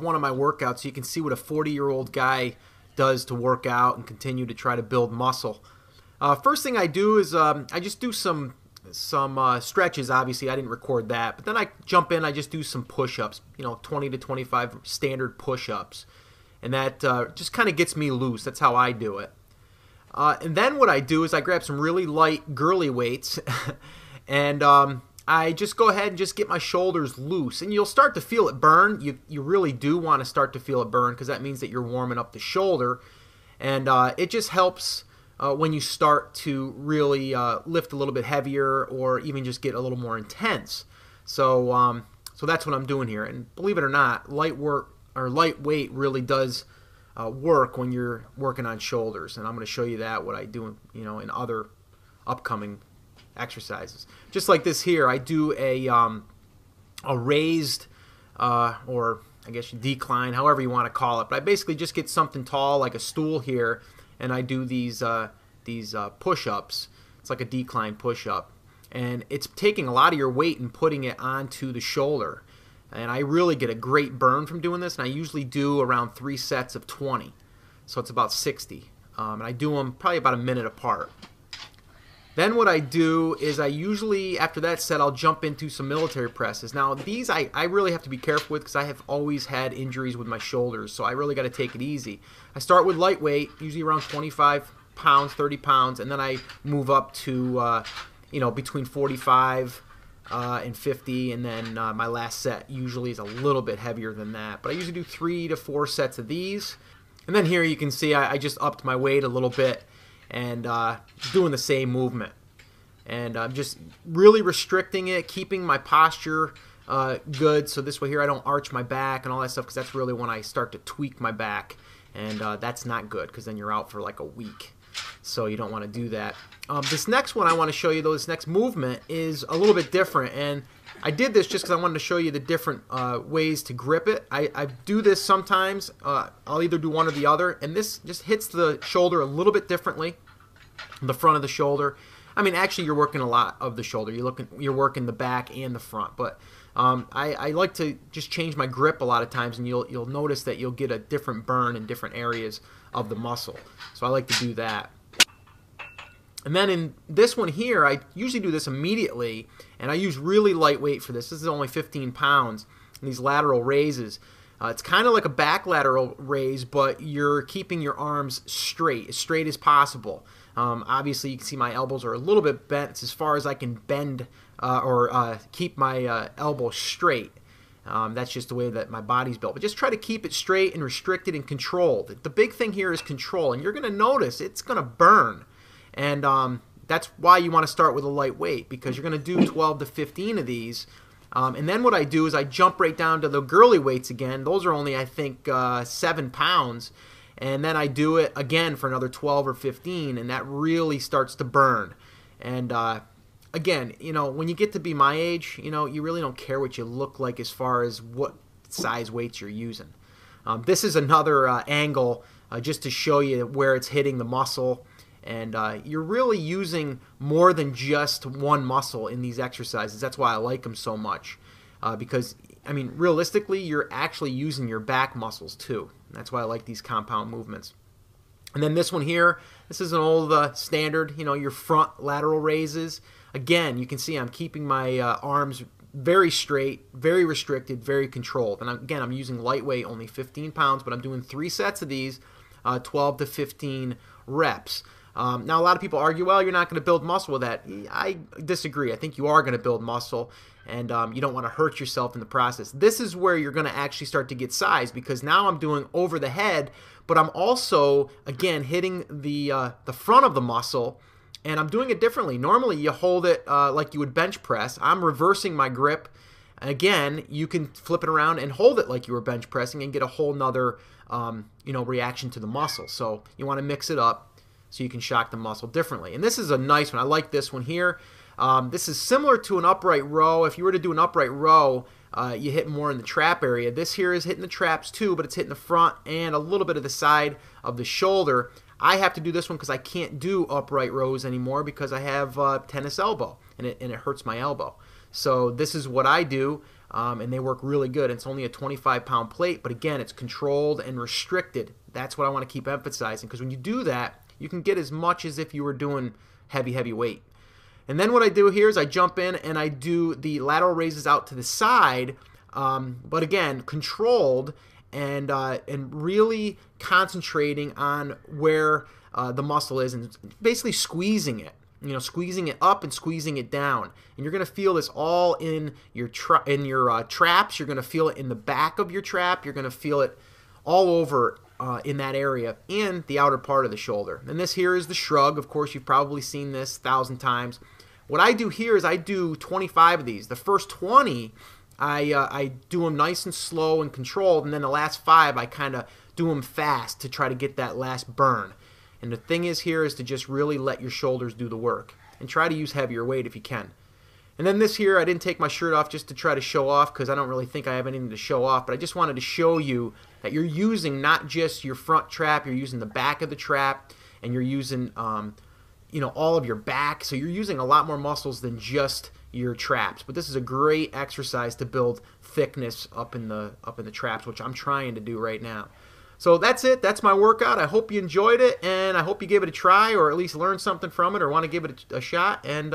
one of my workouts so you can see what a 40-year-old guy does to work out and continue to try to build muscle. First thing I do is I just do some stretches. Obviously, I didn't record that, but then I jump in. I just do some push-ups, 20 to 25 standard push-ups, and that just kind of gets me loose. That's how I do it. And then what I do is I grab some really light girly weights, and I just go ahead and just get my shoulders loose, and you'll start to feel it burn. You really do want to start to feel it burn because that means that you're warming up the shoulder, and it just helps when you start to really lift a little bit heavier or even just get a little more intense. So that's what I'm doing here. And believe it or not, light weight really does work when you're working on shoulders. And I'm going to show you that what I do, in other upcoming exercises. Just like this here, I do a raised or I guess decline, however you want to call it. But I basically just get something tall like a stool here, and I do these push-ups. It's like a decline push-up, and it's taking a lot of your weight and putting it onto the shoulder. And I really get a great burn from doing this, and I usually do around 3 sets of 20, so it's about 60. And I do them probably about a minute apart. Then what I do is I usually, after that set, I'll jump into some military presses. Now these I really have to be careful with because I have always had injuries with my shoulders, so I really got to take it easy. I start with lightweight, usually around 25 pounds, 30 pounds, and then I move up to between 45 and 50, and then my last set usually is a little bit heavier than that. But I usually do 3 to 4 sets of these. And then here you can see I just upped my weight a little bit and doing the same movement. And I'm just really restricting it, keeping my posture good, so this way here I don't arch my back and all that stuff, because that's really when I start to tweak my back, and that's not good because then you're out for like a week. So you don't want to do that. This next one I want to show you, though, this next movement is a little bit different, and I did this just because I wanted to show you the different ways to grip it. I do this sometimes. I'll either do one or the other, and this just hits the shoulder a little bit differently, the front of the shoulder. I mean, actually, you're working a lot of the shoulder. You're working the back and the front, but I like to just change my grip a lot of times, and you'll notice that you'll get a different burn in different areas of the muscle. So I like to do that. And then in this one here, I usually do this immediately, and I use really lightweight for this. This is only 15 pounds, and these lateral raises. It's kind of like a back lateral raise, but you're keeping your arms straight, as straight as possible. Obviously, you can see my elbows are a little bit bent. It's as far as I can bend or keep my elbow straight. That's just the way that my body's built. But just try to keep it straight and restricted and controlled. The big thing here is control, and you're going to notice it's going to burn. And that's why you want to start with a light weight, because you're going to do 12 to 15 of these. And then what I do is I jump right down to the girly weights again. Those are only, I think, 7 pounds. And then I do it again for another 12 or 15, and that really starts to burn. And again, when you get to be my age, you really don't care what you look like as far as what size weights you're using. This is another angle just to show you where it's hitting the muscle. And you're really using more than just one muscle in these exercises. That's why I like them so much. Because, I mean, realistically, you're actually using your back muscles too. That's why I like these compound movements. And then this one here, this is an old standard, your front lateral raises. Again, you can see I'm keeping my arms very straight, very restricted, very controlled. And again, I'm using lightweight, only 15 pounds, but I'm doing 3 sets of these, 12 to 15 reps. Now, a lot of people argue, well, you're not going to build muscle with that. I disagree. I think you are going to build muscle, and you don't want to hurt yourself in the process. This is where you're going to actually start to get size, because now I'm doing over the head, but I'm also, again, hitting the front of the muscle, and I'm doing it differently. Normally, you hold it like you would bench press. I'm reversing my grip. Again, you can flip it around and hold it like you were bench pressing and get a whole nother reaction to the muscle. So you want to mix it up so you can shock the muscle differently. And this is a nice one. I like this one here. This is similar to an upright row. If you were to do an upright row, you hit more in the trap area. This here is hitting the traps too, but it's hitting the front and a little bit of the side of the shoulder. I have to do this one because I can't do upright rows anymore because I have tennis elbow, and it hurts my elbow. So this is what I do. and they work really good. It's only a 25-pound plate, but again, it's controlled and restricted. That's what I want to keep emphasizing, because when you do that, you can get as much as if you were doing heavy weight. And then what I do here is I jump in and I do the lateral raises out to the side, but again, controlled and really concentrating on where the muscle is and basically squeezing it. Squeezing it up and squeezing it down. And you're going to feel this all in your traps. You're going to feel it in the back of your trap. You're going to feel it all over in that area and the outer part of the shoulder. And this here is the shrug. Of course, you've probably seen this 1,000 times. What I do here is I do 25 of these. The first 20, I do them nice and slow and controlled, and then the last 5, I kind of do them fast to try to get that last burn. And the thing is here is to just really let your shoulders do the work and try to use heavier weight if you can. And then this here, I didn't take my shirt off just to try to show off, because I don't really think I have anything to show off, but I just wanted to show you that you're using not just your front trap, you're using the back of the trap, and you're using all of your back. So you're using a lot more muscles than just your traps. But this is a great exercise to build thickness up in the traps, which I'm trying to do right now. So that's it. That's my workout. I hope you enjoyed it, and I hope you give it a try, or at least learn something from it, or want to give it a shot. And